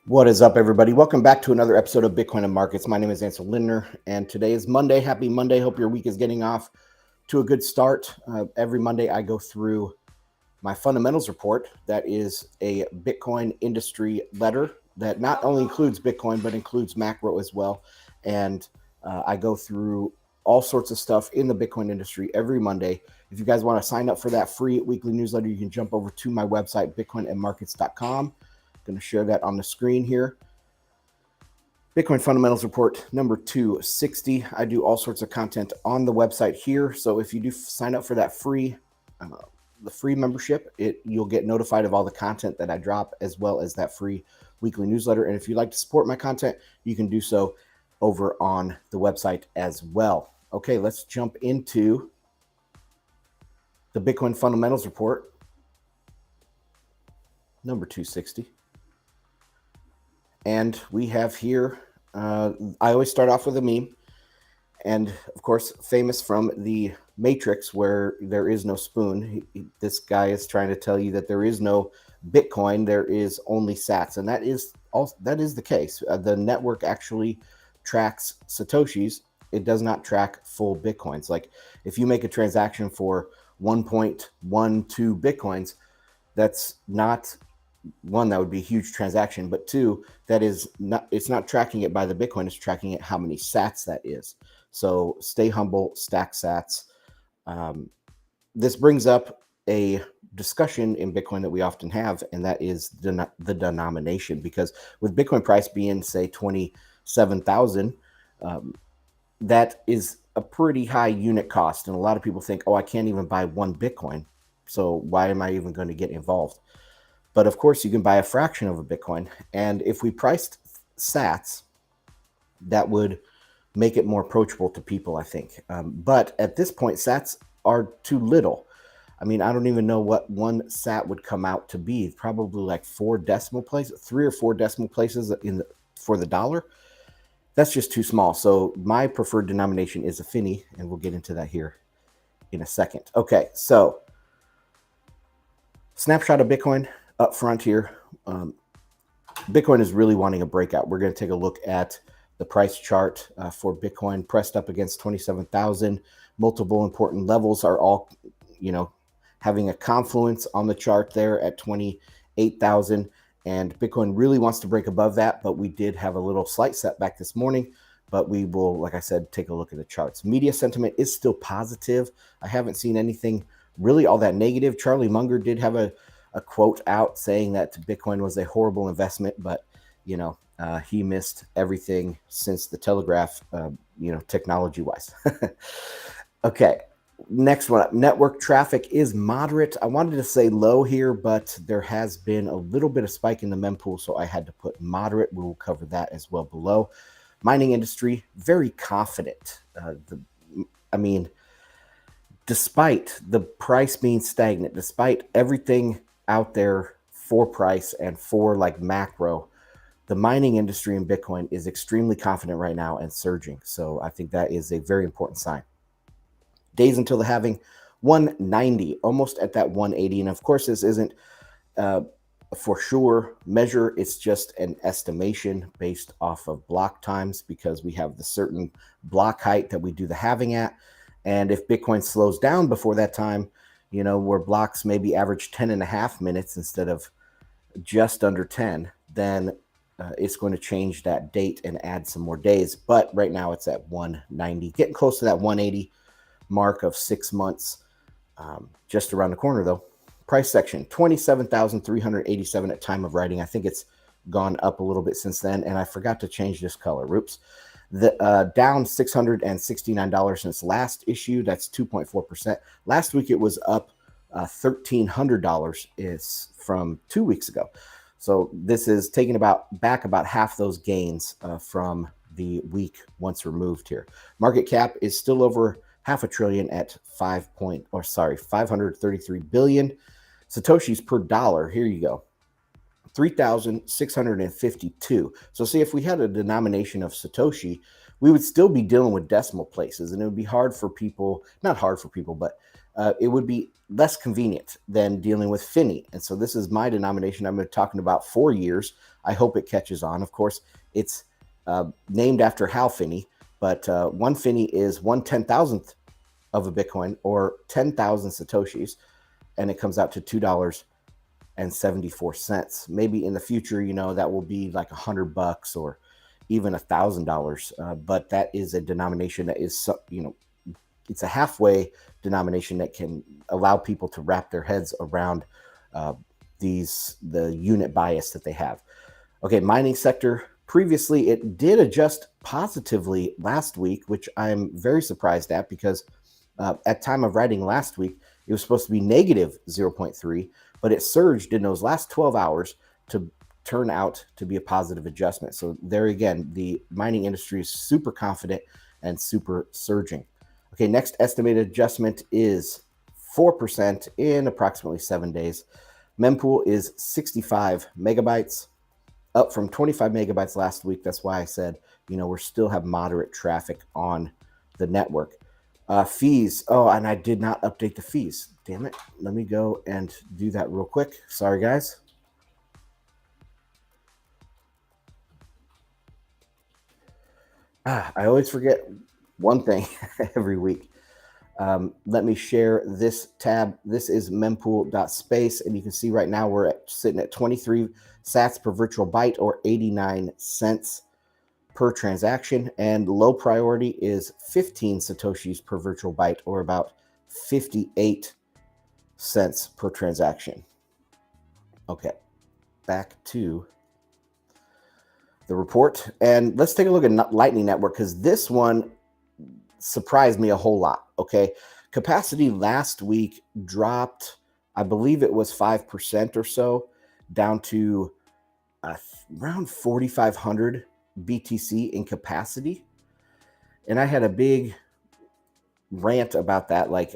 What is up, everybody? Welcome back to another episode of Bitcoin and Markets. My name is Ansel Lindner, and today is Monday. Happy Monday. Hope your week is getting off to a good start. Every Monday, I go through my fundamentals report. That is a Bitcoin industry letter that not only includes Bitcoin, but includes macro as well. And I go through all sorts of stuff in the Bitcoin industry every Monday. If you guys want to sign up for that free weekly newsletter, you can jump over to my website, bitcoinandmarkets.com. Going to share that on the screen here. Bitcoin Fundamentals Report number 260. I do all sorts of content on the website here. So if you do sign up for that free membership, you'll get notified of all the content that I drop, as well as that free weekly newsletter. And if you'd like to support my content, you can do so over on the website as well. Okay, let's jump into the Bitcoin Fundamentals Report number 260. And we have here, I always start off with a meme. And of course, famous from the Matrix, where there is no spoon. This guy is trying to tell you that there is no Bitcoin, there is only sats. And that is the case. The network actually tracks Satoshis. It does not track full Bitcoins. Like if you make a transaction for 1.12 Bitcoins, that's not, one, that would be a huge transaction, but two, it's not tracking it by the Bitcoin, it's tracking it how many sats that is. So stay humble, stack sats. This brings up a discussion in Bitcoin that we often have, and that is the denomination, because with Bitcoin price being, say, 27,000, that is a pretty high unit cost. And a lot of people think, oh, I can't even buy one Bitcoin, so why am I even going to get involved? But of course, you can buy a fraction of a Bitcoin. And if we priced sats, that would make it more approachable to people, I think. But at this point, sats are too little. I mean, I don't even know what one sat would come out to be. Probably like 4 decimal places, 3 or 4 decimal places for the dollar. That's just too small. So my preferred denomination is a finny, and we'll get into that here in a second. Okay, so snapshot of Bitcoin up front here. Bitcoin is really wanting a breakout. We're going to take a look at the price chart for Bitcoin pressed up against 27,000. Multiple important levels are all, having a confluence on the chart there at 28,000. And Bitcoin really wants to break above that, but we did have a little slight setback this morning. But we will, like I said, take a look at the charts. Media sentiment is still positive. I haven't seen anything really all that negative. Charlie Munger did have a quote out saying that Bitcoin was a horrible investment, but he missed everything since the telegraph, technology wise. Okay, next one up. Network traffic is moderate. I wanted to say low here, but there has been a little bit of spike in the mempool, so I had to put moderate. We will cover that as well below. Mining industry, very confident. Despite the price being stagnant, despite everything out there for price and for like macro, the mining industry in Bitcoin is extremely confident right now and surging. So I think that is a very important sign. Days until the halving, 190, almost at that 180. And of course, this isn't for sure measure. It's just an estimation based off of block times, because we have the certain block height that we do the halving at. And if Bitcoin slows down before that time, where blocks maybe average 10.5 minutes instead of just under 10, then it's going to change that date and add some more days. But right now it's at 190, getting close to that 180 mark of 6 months, just around the corner though. Price section, 27,387 at time of writing. I think it's gone up a little bit since then, and I forgot to change this color. Oops. Down $669 since last issue. That's 2.4%. Last week it was up $1,300 is from 2 weeks ago. So this is taking back about half those gains from the week once removed here. Market cap is still over $500 billion at 533 billion. Satoshis per dollar, here you go, 3,652. So see, if we had a denomination of Satoshi, we would still be dealing with decimal places, and it would be hard for people, not hard for people, but it would be less convenient than dealing with Finney. And so this is my denomination I've been talking about for years. I hope it catches on. Of course, it's named after Hal Finney, but one Finney is 1/10,000th of a Bitcoin, or 10,000 Satoshis, and it comes out to $2.74. Maybe in the future, that will be like $100 or even $1,000. But that is a denomination that is, it's a halfway denomination that can allow people to wrap their heads around the unit bias that they have. Okay, mining sector. Previously, it did adjust positively last week, which I'm very surprised at, because at time of writing last week, it was supposed to be negative 0.3, but it surged in those last 12 hours to turn out to be a positive adjustment. So there again, the mining industry is super confident and super surging. Okay, next estimated adjustment is 4% in approximately 7 days. Mempool is 65 megabytes, up from 25 megabytes last week. That's why I said, we still have moderate traffic on the network. Fees. Oh, and I did not update the fees. Damn it. Let me go and do that real quick. Sorry, guys. I always forget one thing every week. Let me share this tab. This is mempool.space, and you can see right now we're sitting at 23 sats per virtual byte, or 89 cents per transaction, and low priority is 15 Satoshis per virtual byte, or about 58 cents per transaction. Okay, back to the report, and let's take a look at Lightning Network, because this one surprised me a whole lot. Okay, capacity last week dropped, I believe it was 5% or so, down to around 4,500 BTC in capacity. And I had a big rant about that. Like,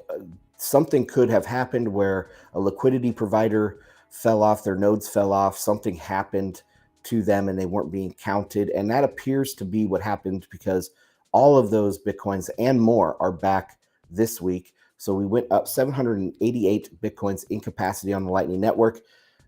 something could have happened where a liquidity provider fell off, their nodes fell off, something happened to them and they weren't being counted. And that appears to be what happened, because all of those Bitcoins and more are back this week. So we went up 788 Bitcoins in capacity on the Lightning Network.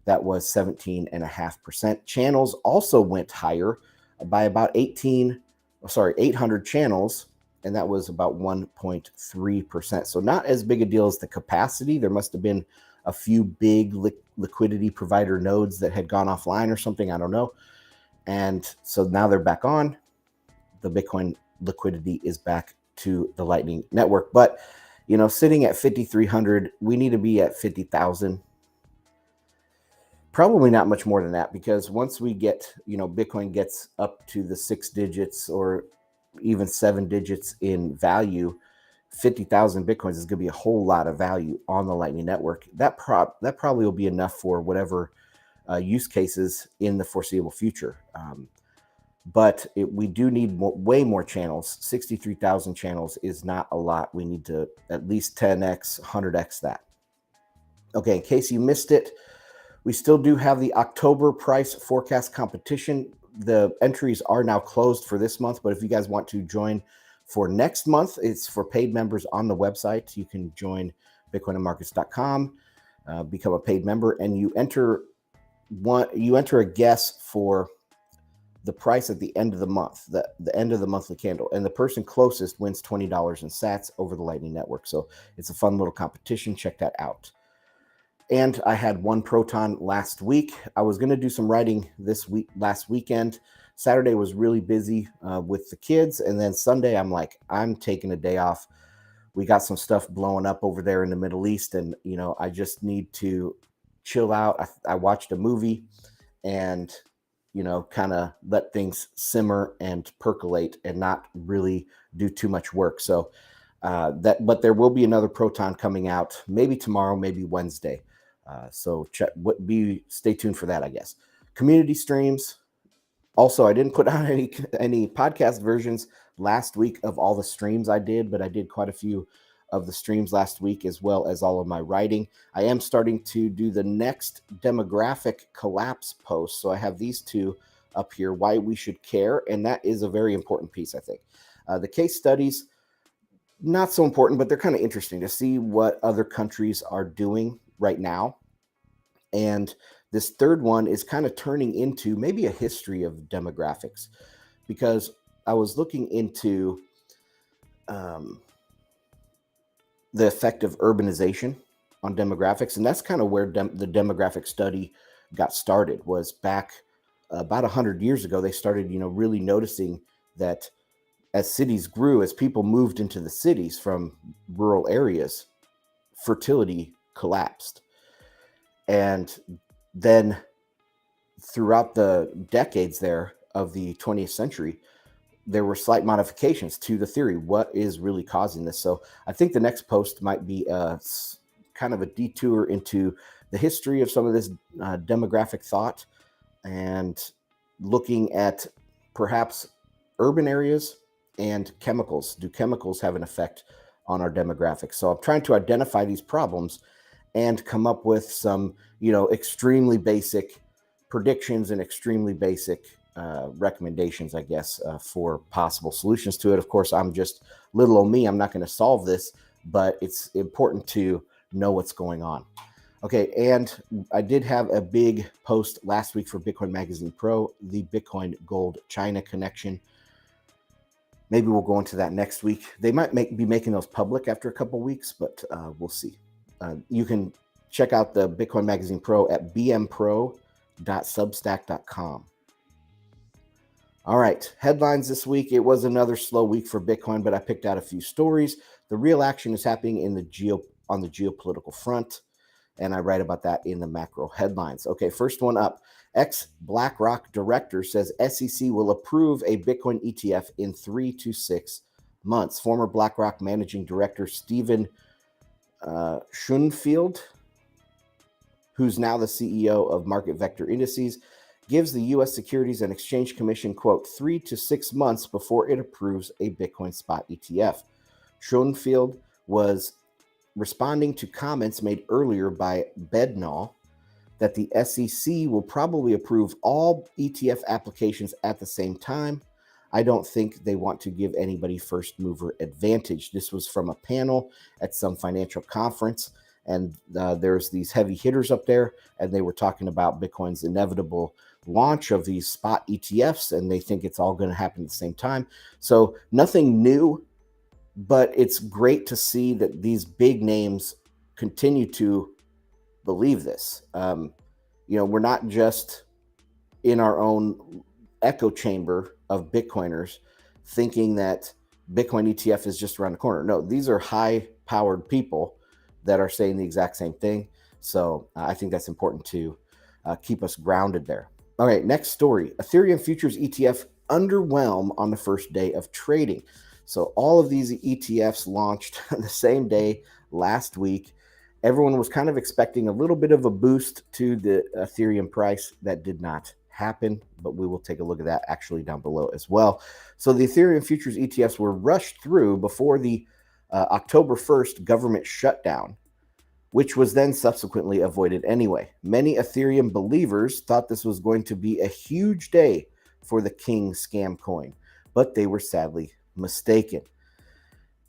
That was 17.5%. Channels also went higher by about 800 channels, and that was about 1.3%. So not as big a deal as the capacity. There must have been a few big liquidity provider nodes that had gone offline or something. I don't know. And so now they're back on. The Bitcoin liquidity is back to the Lightning Network. But, sitting at 5,300, we need to be at 50,000. Probably not much more than that, because once we get, Bitcoin gets up to the 6 digits or even 7 digits in value, 50,000 Bitcoins is going to be a whole lot of value on the Lightning Network. That probably will be enough for whatever use cases in the foreseeable future. But we do need way more channels. 63,000 channels is not a lot. We need to at least 10x, 100x that. Okay, in case you missed it, we still do have the October price forecast competition. The entries are now closed for this month, but if you guys want to join for next month, it's for paid members on the website. You can join bitcoinandmarkets.com, become a paid member, and you enter a guess for the price at the end of the month, the end of the monthly candle, and the person closest wins $20 in sats over the Lightning Network. So it's a fun little competition. Check that out. And I had one Proton last week. I was going to do some writing last weekend. Saturday was really busy with the kids. And then Sunday, I'm taking a day off. We got some stuff blowing up over there in the Middle East. And, I just need to chill out. I watched a movie and, kind of let things simmer and percolate and not really do too much work. So but there will be another Proton coming out, maybe tomorrow, maybe Wednesday. So stay tuned for that, I guess. Community streams. Also, I didn't put out any podcast versions last week of all the streams I did, but I did quite a few of the streams last week, as well as all of my writing. I am starting to do the next demographic collapse post. So I have these two up here, why we should care. And that is a very important piece, I think. The case studies, not so important, but they're kind of interesting to see what other countries are doing right now. And this third one is kind of turning into maybe a history of demographics, because I was looking into um, the effect of urbanization on demographics, and that's kind of where the demographic study got started. Was back about 100 years ago. They started, really noticing that as cities grew, as people moved into the cities from rural areas, fertility collapsed. And then throughout the decades there of the 20th century, there were slight modifications to the theory. What is really causing this? So I think the next post might be kind of a detour into the history of some of this demographic thought, and looking at perhaps urban areas and chemicals. Do chemicals have an effect on our demographics? So I'm trying to identify these problems and come up with some, extremely basic predictions and extremely basic recommendations, I guess, for possible solutions to it. Of course, I'm just little old me. I'm not going to solve this, but it's important to know what's going on. Okay, and I did have a big post last week for Bitcoin Magazine Pro, the Bitcoin Gold China connection. Maybe we'll go into that next week. They might be making those public after a couple weeks, but we'll see. You can check out the Bitcoin Magazine Pro at bmpro.substack.com. All right, headlines this week. It was another slow week for Bitcoin, but I picked out a few stories. The real action is happening on the geopolitical front, and I write about that in the macro headlines. Okay, first one up. Ex-BlackRock director says SEC will approve a Bitcoin ETF in 3 to 6 months. Former BlackRock managing director Stephen Schoenfield, who's now the CEO of Market Vector Indices, gives the U.S. Securities and Exchange Commission, quote, 3 to 6 months before it approves a Bitcoin spot ETF. Schoenfield was responding to comments made earlier by Bednahl that the SEC will probably approve all ETF applications at the same time. I don't think they want to give anybody first mover advantage. This was from a panel at some financial conference, and there's these heavy hitters up there, and they were talking about Bitcoin's inevitable launch of these spot ETFs, and they think it's all going to happen at the same time. So nothing new, but it's great to see that these big names continue to believe this. We're not just in our own echo chamber of Bitcoiners thinking that Bitcoin ETF is just around the corner. No, these are high-powered people that are saying the exact same thing. So I think that's important to keep us grounded there. All right, next story. Ethereum futures ETF underwhelm on the first day of trading. So all of these ETFs launched the same day last week. Everyone was kind of expecting a little bit of a boost to the Ethereum price. That did not happen, but we will take a look at that actually down below as well. So the Ethereum futures ETFs were rushed through before the October 1st government shutdown, which was then subsequently avoided anyway. Many Ethereum believers thought this was going to be a huge day for the King scam coin, but they were sadly mistaken.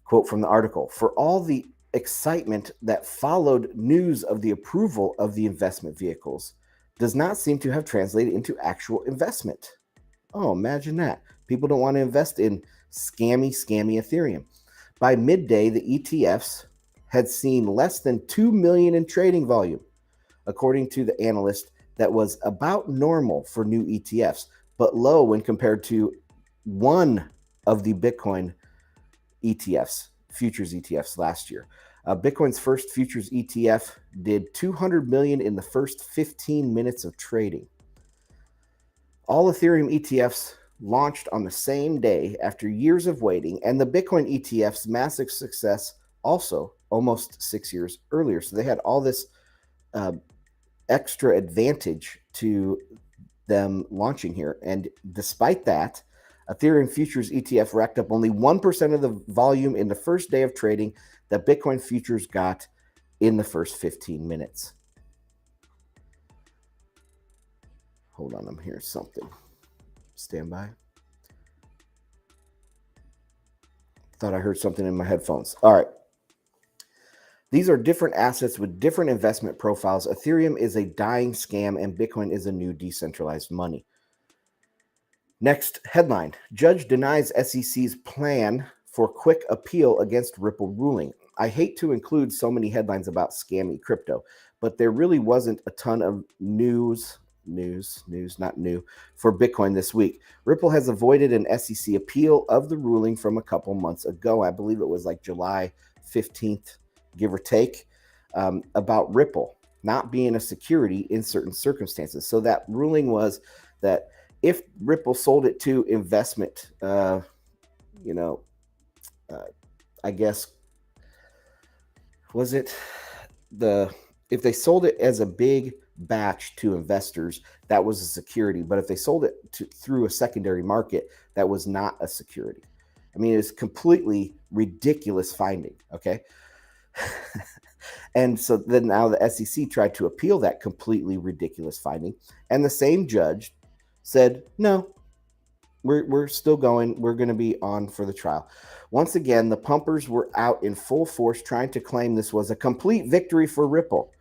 Quote from the article, for all the excitement that followed news of the approval of the investment vehicles does not seem to have translated into actual investment. Oh, imagine that. People don't want to invest in scammy Ethereum. By midday, the ETFs had seen less than 2 million in trading volume. According to the analyst, that was about normal for new ETFs, but low when compared to one of the Bitcoin ETFs, futures ETFs last year. Bitcoin's first futures ETF did 200 million in the first 15 minutes of trading. All Ethereum ETFs launched on the same day after years of waiting, and the Bitcoin ETF's massive success also almost 6 years earlier. So they had all this extra advantage to them launching here. And despite that, Ethereum futures ETF racked up only 1% of the volume in the first day of trading that Bitcoin futures got in the first 15 minutes. Hold on, I'm hearing something. Stand by. Thought I heard something in my headphones. All right. These are different assets with different investment profiles. Ethereum is a dying scam, and Bitcoin is a new decentralized money. Next headline: Judge denies SEC's plan for quick appeal against Ripple ruling. I hate to include so many headlines about scammy crypto, but there really wasn't a ton of news, not new, for Bitcoin this week. Ripple has avoided an SEC appeal of the ruling from a couple months ago. I believe it was like July 15th, give or take, about Ripple not being a security in certain circumstances. So that ruling was that if Ripple sold it to investment, I guess, was it if they sold it as a big batch to investors, that was a security. But if they sold it through a secondary market, that was not a security. I mean, it's completely ridiculous finding. Okay. And so then now the SEC tried to appeal that completely ridiculous finding. And the same judge said, no, we're still going. We're going to be on for the trial. Once again, the pumpers were out in full force trying to claim this was a complete victory for Ripple.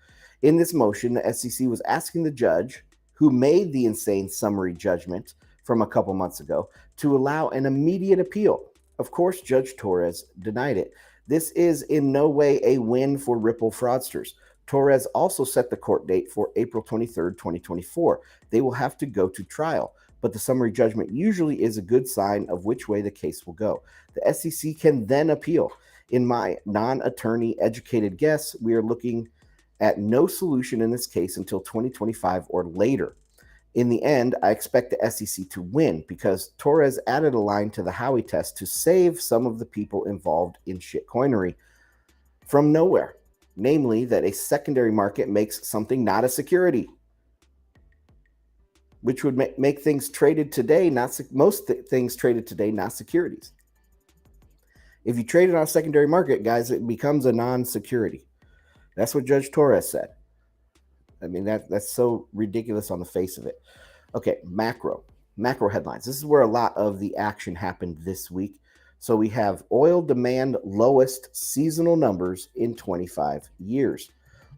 In this motion, the SEC was asking the judge who made the insane summary judgment from a couple months ago to allow an immediate appeal. Of course, Judge Torres denied it. This is in no way a win for Ripple fraudsters. Torres also set the court date for April 23rd, 2024. They will have to go to trial, but the summary judgment usually is a good sign of which way the case will go. The SEC can then appeal. In my non-attorney educated guess, we are looking at no solution in this case until 2025 or later. In the end, I expect the SEC to win because Torres added a line to the Howey test to save some of the people involved in shitcoinery from nowhere, namely that a secondary market makes something not a security, which would make things traded today, most things traded today, not securities. If you trade it on a secondary market, guys, it becomes a non-security. That's what Judge Torres said. I mean, that's so ridiculous on the face of it. Okay, macro headlines. This is where a lot of the action happened this week. So we have oil demand lowest seasonal numbers in 25 years.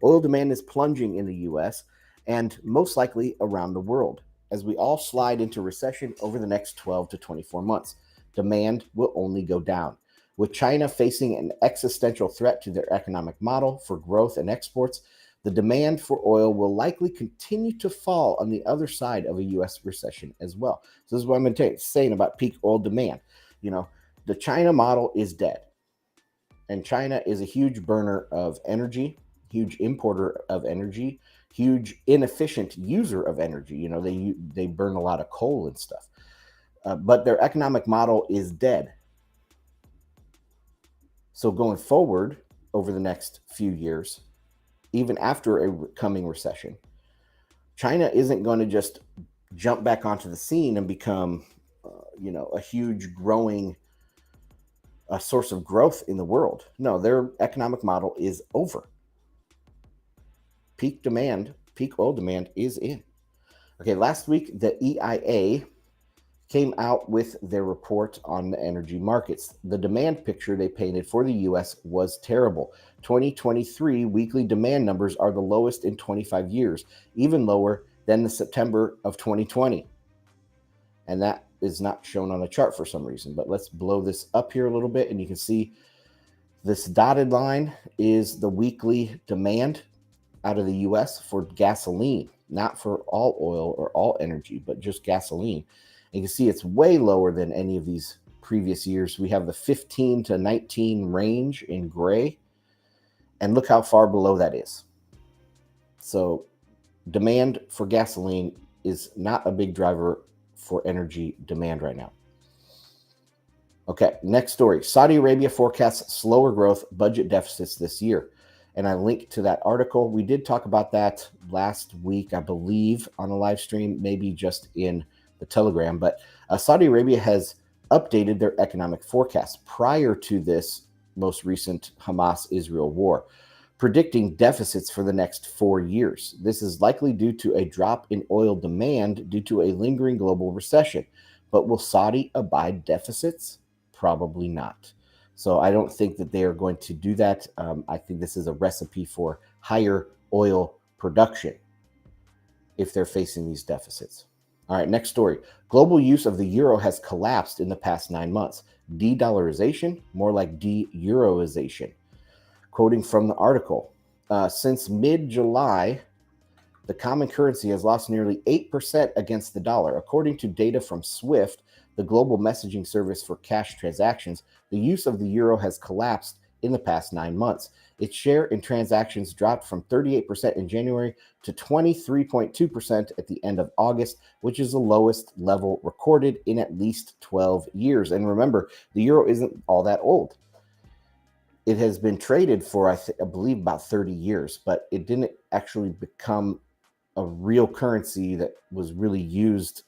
Oil demand is plunging in the US and most likely around the world as we all slide into recession over the next 12 to 24 months. Demand will only go down. With China facing an existential threat to their economic model for growth and exports, the demand for oil will likely continue to fall on the other side of a U.S. recession as well. So this is what I'm going to saying about peak oil demand. The China model is dead. And China is a huge burner of energy, huge importer of energy, huge inefficient user of energy. They burn a lot of coal and stuff. But their economic model is dead. So going forward over the next few years, even after a coming recession, China isn't going to just jump back onto the scene and become, a huge growing source of growth in the world. No, their economic model is over. Peak oil demand is in. Okay, last week, the EIA came out with their report on the energy markets. The demand picture they painted for the U.S. was terrible. 2023 weekly demand numbers are the lowest in 25 years, even lower than the September of 2020. And that is not shown on the chart for some reason, but let's blow this up here a little bit and you can see this dotted line is the weekly demand out of the U.S. for gasoline, not for all oil or all energy, but just gasoline. You can see it's way lower than any of these previous years. We have the 15 to 19 range in gray, and look how far below that is. So demand for gasoline is not a big driver for energy demand right now. Okay, next story. Saudi Arabia forecasts slower growth, budget deficits this year. And I linked to that article. We did talk about that last week, I believe, on a live stream, maybe just in the Telegram, but Saudi Arabia has updated their economic forecast prior to this most recent Hamas-Israel war, predicting deficits for the next 4 years. This is likely due to a drop in oil demand due to a lingering global recession. But will Saudi abide deficits? Probably not. So I don't think that they are going to do that. I think this is a recipe for higher oil production if they're facing these deficits. All right, next story. Global use of the euro has collapsed in the past 9 months. De-dollarization, more like de-euroization. Quoting from the article, since mid-July, the common currency has lost nearly 8% against the dollar. According to data from SWIFT, the global messaging service for cash transactions, the use of the euro has collapsed in the past 9 months. Its share in transactions dropped from 38% in January to 23.2% at the end of August, which is the lowest level recorded in at least 12 years. And remember, the euro isn't all that old. It has been traded for, I believe, about 30 years, but it didn't actually become a real currency that was really used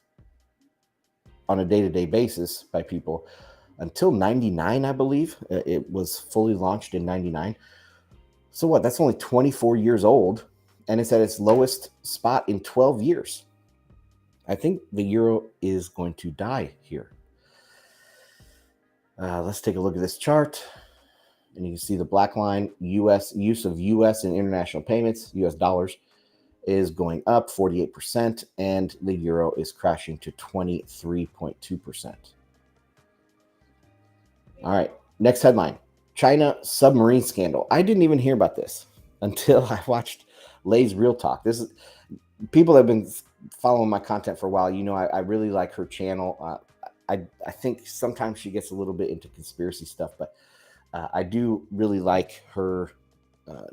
on a day-to-day basis by people until 99, I believe. It was fully launched in 99. So what? That's only 24 years old, and it's at its lowest spot in 12 years. I think the euro is going to die here. Let's take a look at this chart. And you can see the black line, use of U.S. in international payments, U.S. dollars, is going up 48%, and the euro is crashing to 23.2%. All right, next headline. China submarine scandal. I didn't even hear about this until I watched Lay's Real Talk. This is people have been following my content for a while. You know, I really like her channel. I think sometimes she gets a little bit into conspiracy stuff, but I do really like her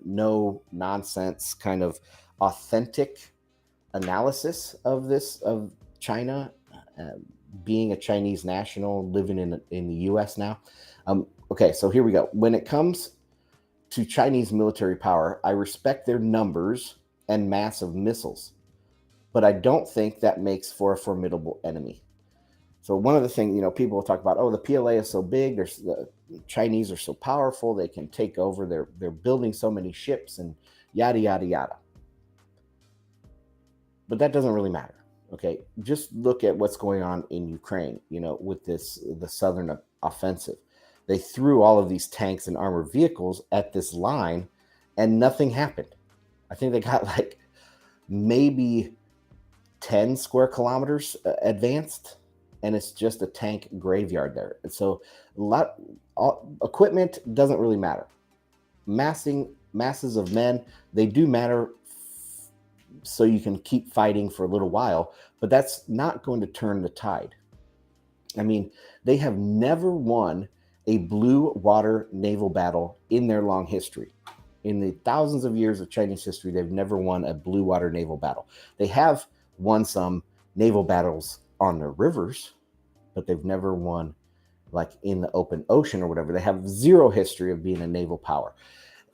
no nonsense kind of authentic analysis of China being a Chinese national living in the U.S. now. Okay, so here we go. When it comes to Chinese military power, I respect their numbers and mass of missiles, but I don't think that makes for a formidable enemy. So one of the things, you know, people will talk about, oh, the PLA is so big, the Chinese are so powerful, they can take over, they're building so many ships and yada, yada, yada. But that doesn't really matter. Okay, just look at what's going on in Ukraine, you know, with the southern offensive. They threw all of these tanks and armored vehicles at this line and nothing happened. I think they got like maybe 10 square kilometers advanced, and it's just a tank graveyard there. And so equipment doesn't really matter. Masses of men, they do matter, so you can keep fighting for a little while, but that's not going to turn the tide. I mean, they have never won a blue water naval battle in their long history. In the thousands of years of Chinese history, they've never won a blue water naval battle. They have won some naval battles on their rivers, but they've never won like in the open ocean or whatever. They have zero history of being a naval power.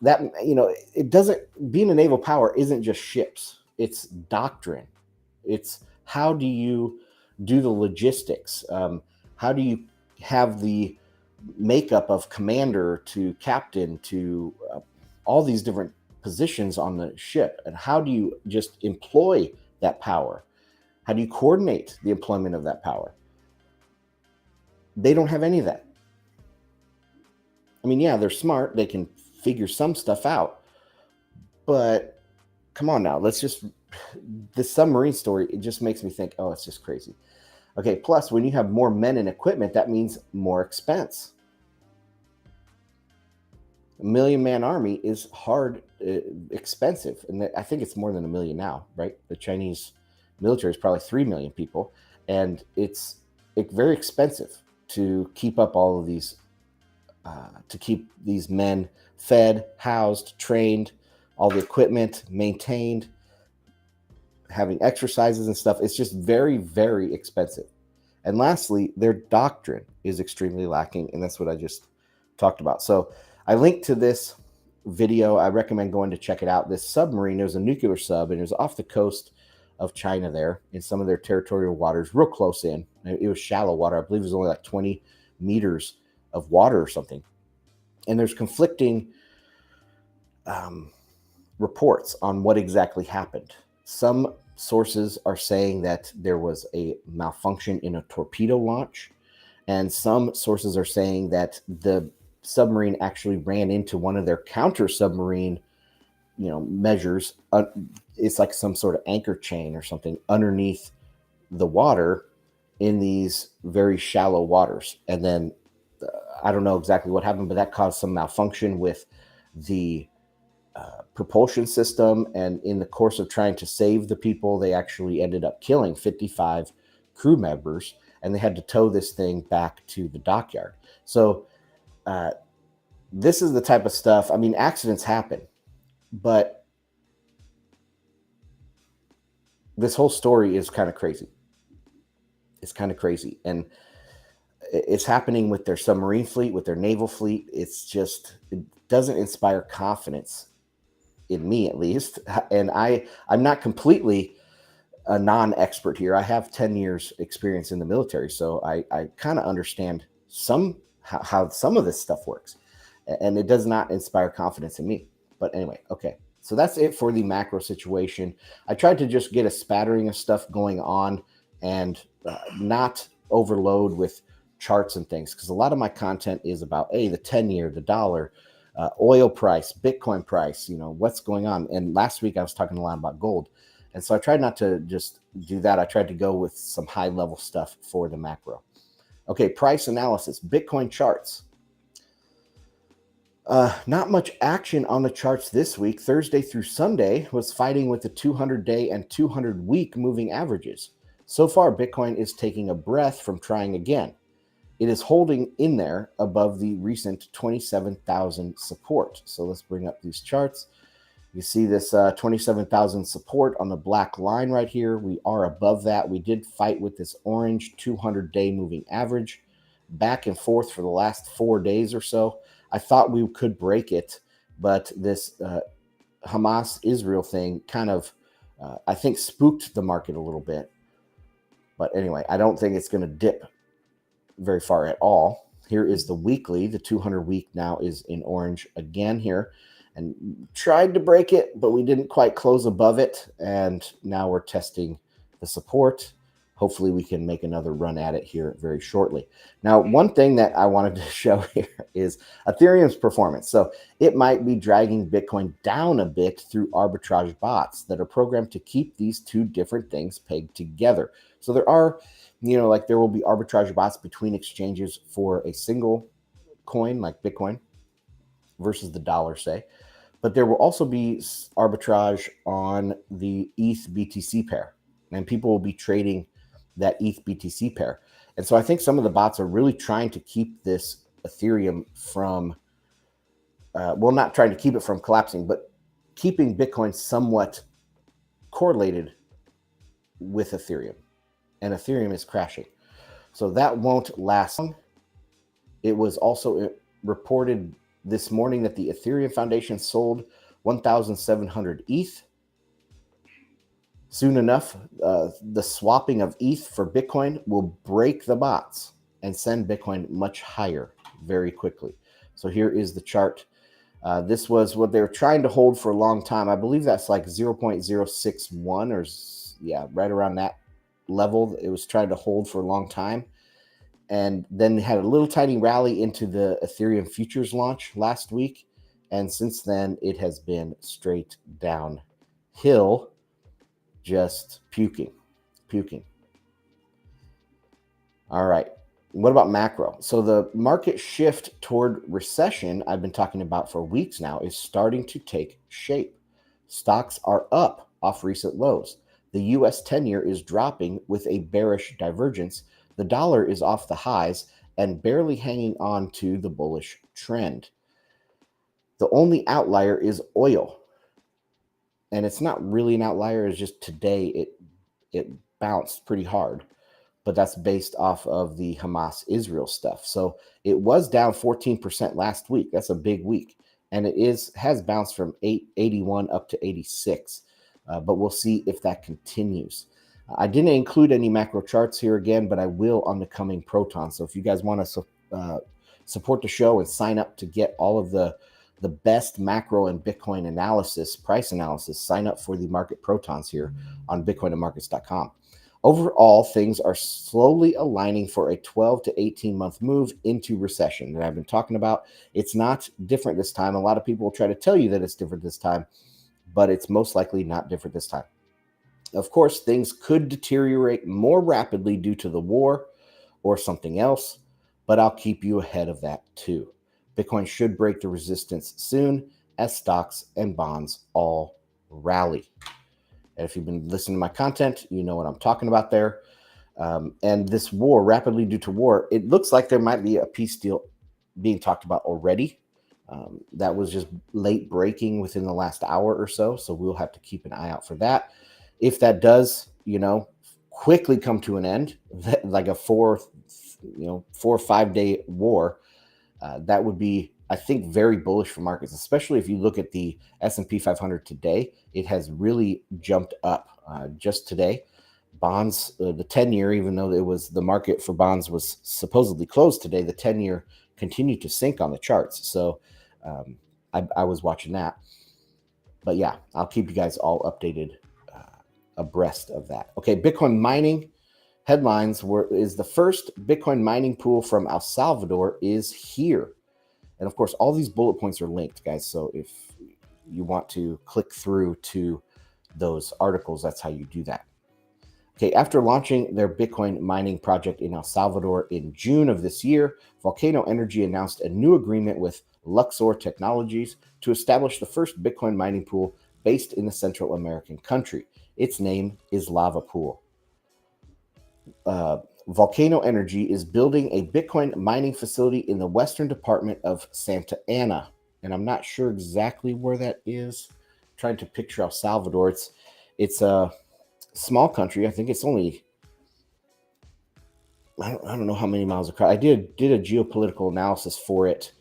That, you know, it doesn't, being a naval power isn't just ships. It's doctrine. It's how do you do the logistics? How do you have the makeup of commander to captain to all these different positions on the ship? And how do you just employ that power? How do you coordinate the employment of that power? They don't have any of that. I mean, yeah, they're smart. They can figure some stuff out. But come on now, this submarine story, it just makes me think, oh, it's just crazy. Okay, plus when you have more men and equipment, that means more expense. A 1 million man army is expensive. And I think it's more than 1 million now, right? The Chinese military is probably 3 million people. And it's very expensive to keep up all of these, to keep these men fed, housed, trained, all the equipment maintained, having exercises and stuff. It's just very, very expensive. And lastly, their doctrine is extremely lacking. And that's what I just talked about. So I linked to this video. I recommend going to check it out. This submarine, there's a nuclear sub, and it was off the coast of China there in some of their territorial waters, real close in. It was shallow water. I believe it was only like 20 meters of water or something. And there's conflicting reports on what exactly happened. Some sources are saying that there was a malfunction in a torpedo launch, and some sources are saying that the submarine actually ran into one of their counter submarine, measures. It's like some sort of anchor chain or something underneath the water in these very shallow waters. And then I don't know exactly what happened, but that caused some malfunction with the propulsion system. And in the course of trying to save the people, they actually ended up killing 55 crew members, and they had to tow this thing back to the dockyard. So this is the type of stuff. I mean, accidents happen, but this whole story is kind of crazy. It's kind of crazy. And it's happening with their submarine fleet, with their naval fleet. It's just, it doesn't inspire confidence in me, at least. And I'm not completely a non-expert here. I have 10 years experience in the military, so I kind of understand how some of this stuff works, and it does not inspire confidence in me. But anyway, okay. So that's it for the macro situation. I tried to just get a spattering of stuff going on and not overload with charts and things, because a lot of my content is about the 10-year, the dollar, oil price, Bitcoin price, what's going on. And last week I was talking a lot about gold. And so I tried not to just do that. I tried to go with some high level stuff for the macro. Okay, price analysis, Bitcoin charts. Not much action on the charts this week. Thursday through Sunday was fighting with the 200-day and 200-week moving averages. So far, Bitcoin is taking a breath from trying again. It is holding in there above the recent 27,000 support. So let's bring up these charts. You see this 27,000 support on the black line right here. We are above that. We did fight with this orange 200-day moving average back and forth for the last 4 days or so. I thought we could break it, but this Hamas-Israel thing kind of, I think, spooked the market a little bit. But anyway, I don't think it's going to dip very far at all. Here is the weekly. The 200-week now is in orange again here, and tried to break it, but we didn't quite close above it. And now we're testing the support. Hopefully we can make another run at it here very shortly. Now, one thing that I wanted to show here is Ethereum's performance. So it might be dragging Bitcoin down a bit through arbitrage bots that are programmed to keep these two different things pegged together. So there are, there will be arbitrage bots between exchanges for a single coin like Bitcoin versus the dollar, say. But there will also be arbitrage on the ETH BTC pair, and people will be trading that ETH BTC pair. And so I think some of the bots are really trying to keep this Ethereum from, not trying to keep it from collapsing, but keeping Bitcoin somewhat correlated with Ethereum. And Ethereum is crashing. So that won't last long. It was also reported this morning that the Ethereum Foundation sold 1,700 ETH. Soon enough, the swapping of ETH for Bitcoin will break the bots and send Bitcoin much higher very quickly. So here is the chart. This was what they were trying to hold for a long time. I believe that's like 0.061 or right around that level. It was trying to hold for a long time. And then had a little tiny rally into the Ethereum futures launch last week. And since then, it has been straight downhill. Just puking. All right. What about macro? So the market shift toward recession I've been talking about for weeks now is starting to take shape. Stocks are up off recent lows. The US 10-year is dropping with a bearish divergence. The dollar is off the highs and barely hanging on to the bullish trend. The only outlier is oil. And it's not really an outlier. It's just today it bounced pretty hard, but that's based off of the Hamas-Israel stuff. So it was down 14% last week. That's a big week, and it has bounced from 81 up to 86. But we'll see if that continues. I didn't include any macro charts here again, but I will on the coming Proton. So if you guys want to support the show and sign up to get all of the best macro and Bitcoin analysis, price analysis, sign up for the market protons here on bitcoinandmarkets.com. Overall, things are slowly aligning for a 12 to 18-month move into recession that I've been talking about. It's not different this time. A lot of people will try to tell you that it's different this time, but it's most likely not different this time. Of course, things could deteriorate more rapidly due to the war or something else, but I'll keep you ahead of that too. Bitcoin should break the resistance soon as stocks and bonds all rally. And if you've been listening to my content, you know what I'm talking about there. And this war, rapidly due to war, it looks like there might be a peace deal being talked about already. That was just late breaking within the last hour or so. So we'll have to keep an eye out for that. If that does, quickly come to an end, like a 4 or 5 day war, that would be, I think, very bullish for markets, especially if you look at the S&P 500 today. It has really jumped up just today. Bonds, the 10-year, even though the market for bonds was supposedly closed today, the 10-year continued to sink on the charts. So I was watching that. But yeah, I'll keep you guys all updated abreast of that. Okay, Bitcoin mining headlines is the first Bitcoin mining pool from El Salvador is here. And of course, all these bullet points are linked, guys. So if you want to click through to those articles, that's how you do that. Okay, after launching their Bitcoin mining project in El Salvador in June of this year, Volcano Energy announced a new agreement with Luxor Technologies to establish the first Bitcoin mining pool based in the Central American country. Its name is Lava Pool. Volcano Energy is building a Bitcoin mining facility in the western department of Santa Ana. And I'm not sure exactly where that is. I'm trying to picture El Salvador. It's a small country. I think it's only, I don't know how many miles across. I did a geopolitical analysis for it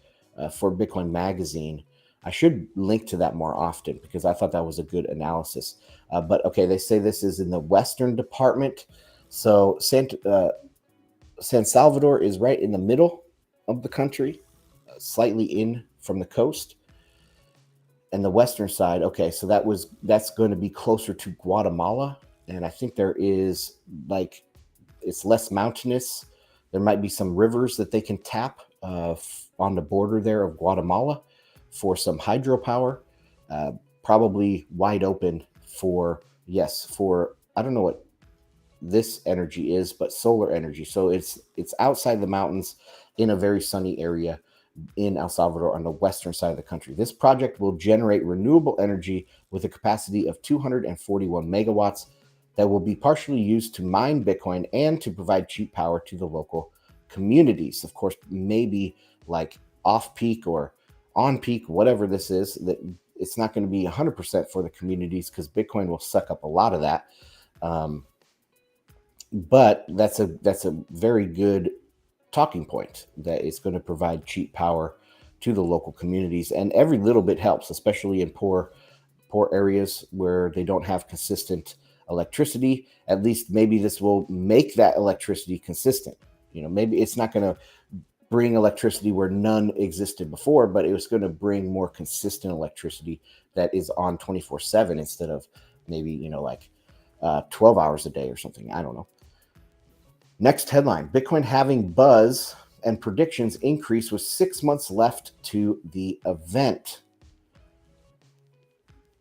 for Bitcoin Magazine. I should link to that more often because I thought that was a good analysis. But okay, they say this is in the western department. So San Salvador is right in the middle of the country, slightly in from the coast. And the western side, okay, so that's going to be closer to Guatemala. And I think there is, like, it's less mountainous. There might be some rivers that they can tap on the border there of Guatemala for some hydropower, probably wide open for, I don't know what this energy is, but solar energy. So it's outside the mountains in a very sunny area in El Salvador on the western side of the country. This project will generate renewable energy with a capacity of 241 megawatts that will be partially used to mine Bitcoin and to provide cheap power to the local communities. Of course, maybe like off peak or on peak, whatever this is, that it's not going to be 100% for the communities because Bitcoin will suck up a lot of that. But that's a very good talking point that it's going to provide cheap power to the local communities, and every little bit helps, especially in poor areas where they don't have consistent electricity. At least maybe this will make that electricity consistent. Maybe it's not going to bring electricity where none existed before, but it was going to bring more consistent electricity that is on 24/7 instead of maybe 12 hours a day or something. I don't know. Next headline, Bitcoin halving buzz and predictions increase with 6 months left to the event.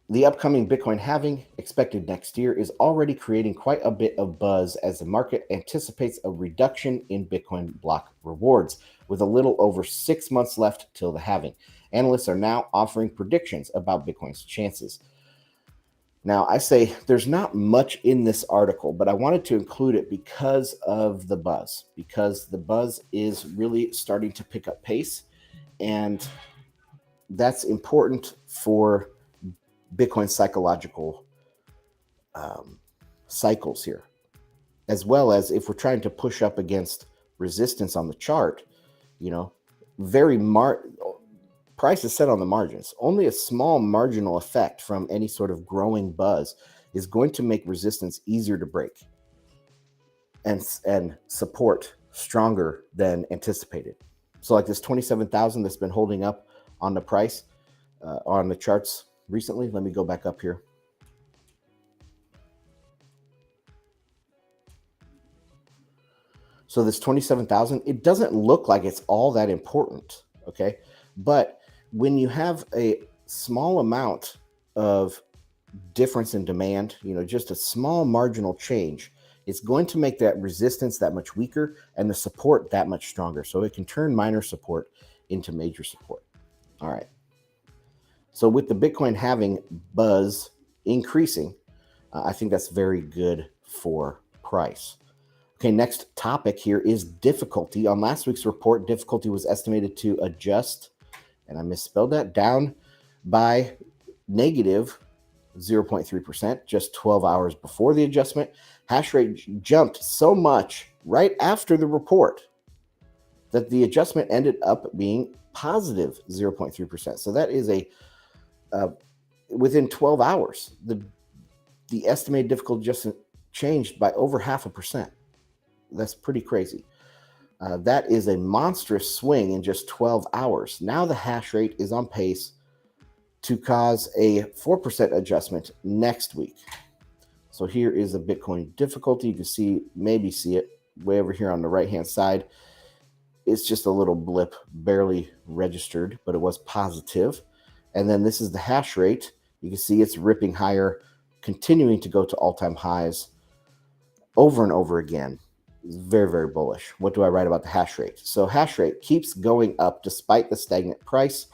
The upcoming Bitcoin halving, expected next year, is already creating quite a bit of buzz as the market anticipates a reduction in Bitcoin block rewards. With a little over 6 months left till the halving, analysts are now offering predictions about Bitcoin's chances. Now, I say there's not much in this article, but I wanted to include it because of the buzz, because the buzz is really starting to pick up pace, and that's important for Bitcoin's psychological cycles here, as well as if we're trying to push up against resistance on the chart, price is set on the margins. Only a small marginal effect from any sort of growing buzz is going to make resistance easier to break and support stronger than anticipated. So like this 27,000 that's been holding up on the price on the charts recently. Let me go back up here. So this 27,000, it doesn't look like it's all that important, okay? But when you have a small amount of difference in demand, just a small marginal change, it's going to make that resistance that much weaker and the support that much stronger. So it can turn minor support into major support. All right. So with the Bitcoin having buzz increasing, I think that's very good for price. Okay, next topic here is difficulty. On last week's report, difficulty was estimated to adjust, and I misspelled that, down by negative 0.3%, just 12 hours before the adjustment. Hash rate jumped so much right after the report that the adjustment ended up being positive 0.3%. So that is within 12 hours, the estimated difficulty adjustment changed by over 0.5%. That's pretty crazy. That is a monstrous swing in just 12 hours. Now the hash rate is on pace to cause a 4% adjustment next week. So here is a Bitcoin difficulty. You can maybe see it way over here on the right-hand side. It's just a little blip, barely registered, but it was positive. And then this is the hash rate. You can see it's ripping higher, continuing to go to all-time highs over and over again. It's very, very bullish. What do I write about the hash rate? So hash rate keeps going up despite the stagnant price.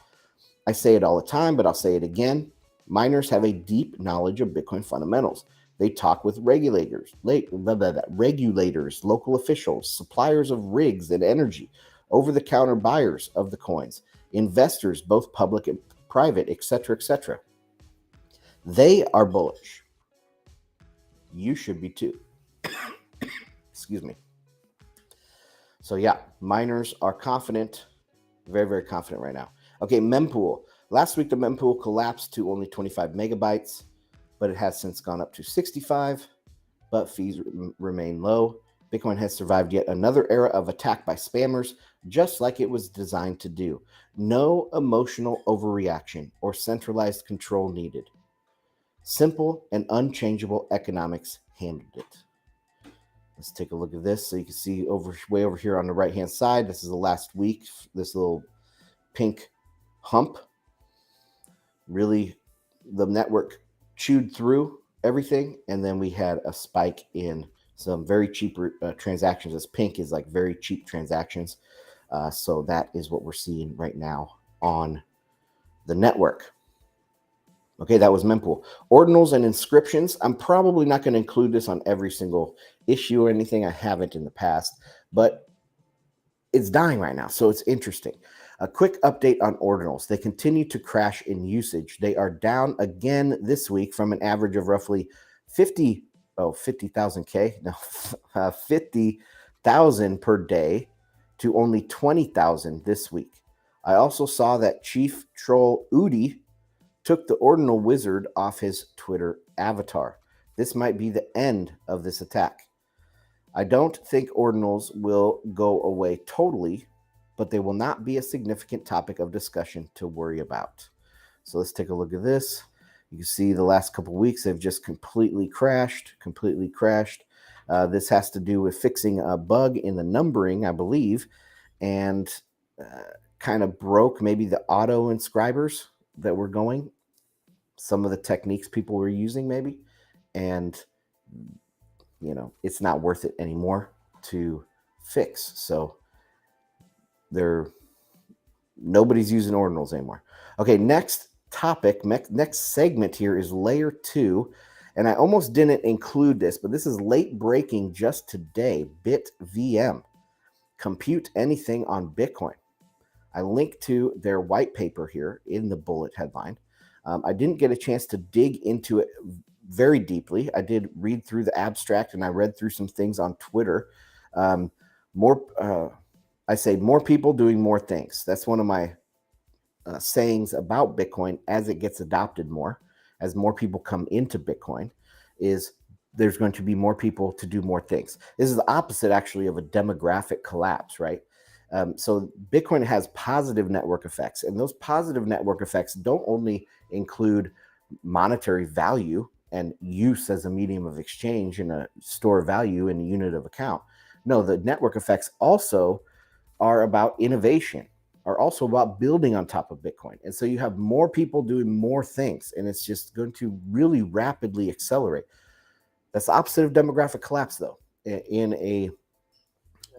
I say it all the time, but I'll say it again. Miners have a deep knowledge of Bitcoin fundamentals. They talk with regulators, local officials, suppliers of rigs and energy, over-the-counter buyers of the coins, investors, both public and private, etc., etc. They are bullish. You should be too. Excuse me. So yeah, miners are confident, very, very confident right now. Okay, mempool. Last week, the mempool collapsed to only 25 megabytes, but it has since gone up to 65, but fees remain low. Bitcoin has survived yet another era of attack by spammers, just like it was designed to do. No emotional overreaction or centralized control needed. Simple and unchangeable economics handled it. Let's take a look at this. So you can see way over here on the right-hand side, this is the last week, this little pink hump. Really, the network chewed through everything, and then we had a spike in some very cheap transactions. This pink is like very cheap transactions. So that is what we're seeing right now on the network. Okay, that was mempool. Ordinals and inscriptions. I'm probably not going to include this on every single issue or anything. I haven't in the past, but it's dying right now, so it's interesting. A quick update on ordinals. They continue to crash in usage. They are down again this week from an average of roughly 50,000 per day to only 20,000 this week. I also saw that Chief Troll Udi took the ordinal wizard off his Twitter avatar. This might be the end of this attack. I don't think ordinals will go away totally, but they will not be a significant topic of discussion to worry about. So let's take a look at this. You can see the last couple of weeks they've just completely crashed. This has to do with fixing a bug in the numbering, I believe, and kind of broke maybe the auto inscribers that were going, some of the techniques people were using maybe, and it's not worth it anymore to fix. So nobody's using ordinals anymore. Okay, next topic, next segment here is layer 2, and I almost didn't include this, but this is late breaking just today. BitVM, compute anything on Bitcoin. I linked to their white paper here in the bullet headline. I didn't get a chance to dig into it very deeply. I did read through the abstract, and I read through some things on Twitter. More people doing more things. That's one of my sayings about Bitcoin as it gets adopted more, as more people come into Bitcoin, is there's going to be more people to do more things. This is the opposite, actually, of a demographic collapse, right? So Bitcoin has positive network effects, and those positive network effects don't only include monetary value and use as a medium of exchange and a store of value in a unit of account, No, the network effects also are about innovation, are also about building on top of Bitcoin. And so you have more people doing more things, and it's just going to really rapidly accelerate. That's the opposite of demographic collapse, though. In a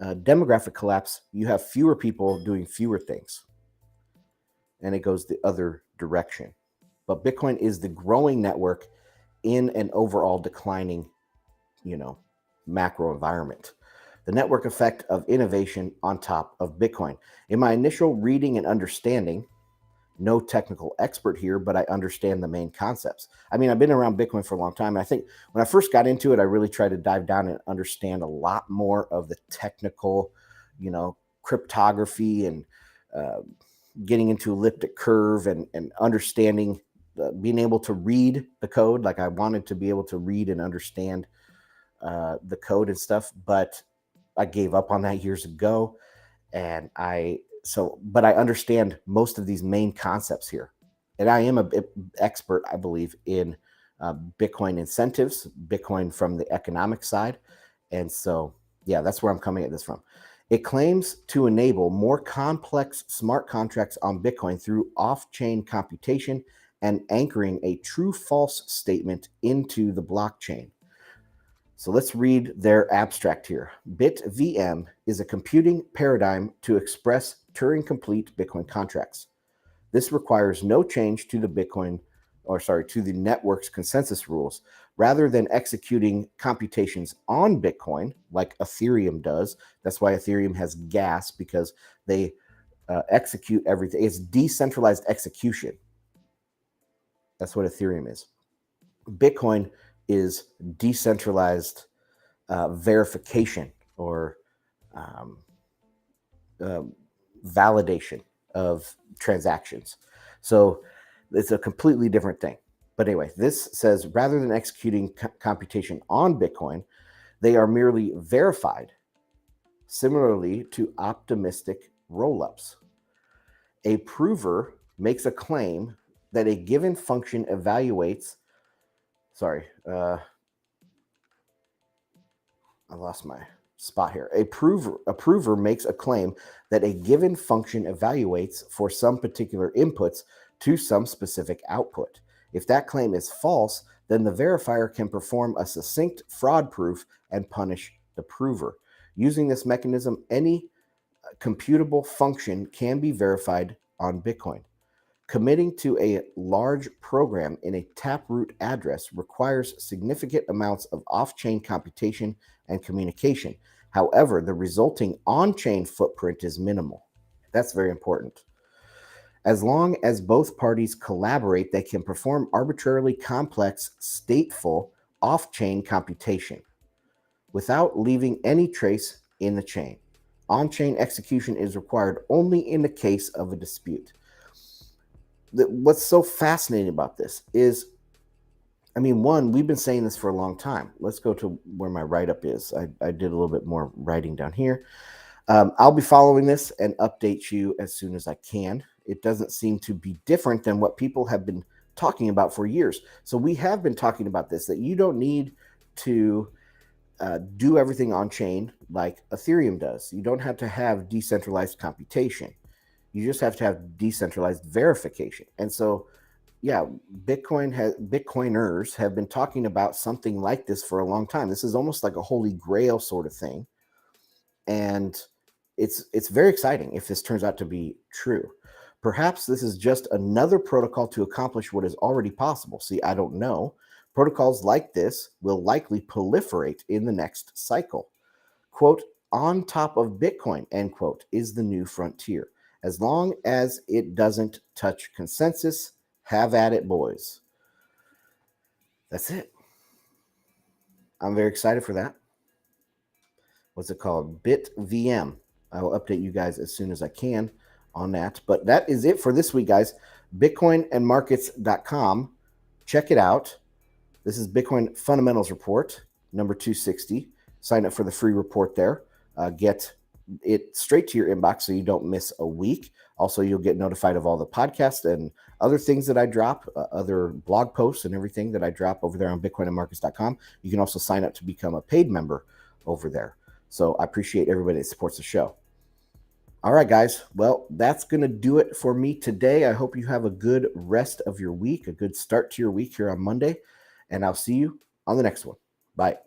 demographic collapse, you have fewer people doing fewer things, and it goes the other direction. But Bitcoin is the growing network in an overall declining, macro environment. The network effect of innovation on top of Bitcoin. In my initial reading and understanding, no technical expert here, but I understand the main concepts. I mean, I've been around Bitcoin for a long time. And I think when I first got into it, I really tried to dive down and understand a lot more of the technical, cryptography and uh, getting into elliptic curve and understanding, being able to read the code. Like I wanted to be able to read and understand the code and stuff, but I gave up on that years ago. But I understand most of these main concepts here. And I am an expert, I believe, in Bitcoin incentives, Bitcoin from the economic side. And so, yeah, that's where I'm coming at this from. It claims to enable more complex smart contracts on Bitcoin through off-chain computation and anchoring a true-false statement into the blockchain. So let's read their abstract here. BitVM is a computing paradigm to express Turing-complete Bitcoin contracts. This requires no change to the network's consensus rules. Rather than executing computations on Bitcoin, like Ethereum does, that's why Ethereum has gas, because they execute everything. It's decentralized execution. That's what Ethereum is. Bitcoin is decentralized verification or validation of transactions. So it's a completely different thing. But anyway, this says rather than executing computation on Bitcoin, they are merely verified, similarly to optimistic rollups. A prover makes a claim that a given function evaluates. I lost my spot here. A prover makes a claim that a given function evaluates for some particular inputs to some specific output. If that claim is false, then the verifier can perform a succinct fraud proof and punish the prover. Using this mechanism, any computable function can be verified on Bitcoin. Committing to a large program in a taproot address requires significant amounts of off-chain computation and communication. However, the resulting on-chain footprint is minimal. That's very important. As long as both parties collaborate, they can perform arbitrarily complex, stateful, off-chain computation without leaving any trace in the chain. On-chain execution is required only in the case of a dispute. What's so fascinating about this is, one, we've been saying this for a long time. Let's go to where my write-up is. I did a little bit more writing down here. I'll be following this and update you as soon as I can. It doesn't seem to be different than what people have been talking about for years. So we have been talking about this, that you don't need to do everything on chain like Ethereum does. You don't have to have decentralized computation. You just have to have decentralized verification. And so, yeah, Bitcoiners have been talking about something like this for a long time. This is almost like a holy grail sort of thing. And it's very exciting if this turns out to be true. Perhaps this is just another protocol to accomplish what is already possible. See, I don't know. Protocols like this will likely proliferate in the next cycle. Quote, on top of Bitcoin, end quote, is the new frontier. As long as it doesn't touch consensus, have at it, boys. That's it. I'm very excited for that. What's it called? BitVM. I will update you guys as soon as I can on that. But that is it for this week, guys. Bitcoinandmarkets.com. Check it out. This is Bitcoin Fundamentals Report, number 260. Sign up for the free report there. Get it straight to your inbox so you don't miss a week. Also, you'll get notified of all the podcasts and other things that I drop, other blog posts and everything that I drop over there on bitcoinandmarkets.com. You can also sign up to become a paid member over there. So I appreciate everybody that supports the show. All right, guys. Well, that's going to do it for me today. I hope you have a good rest of your week, a good start to your week here on Monday, and I'll see you on the next one. Bye.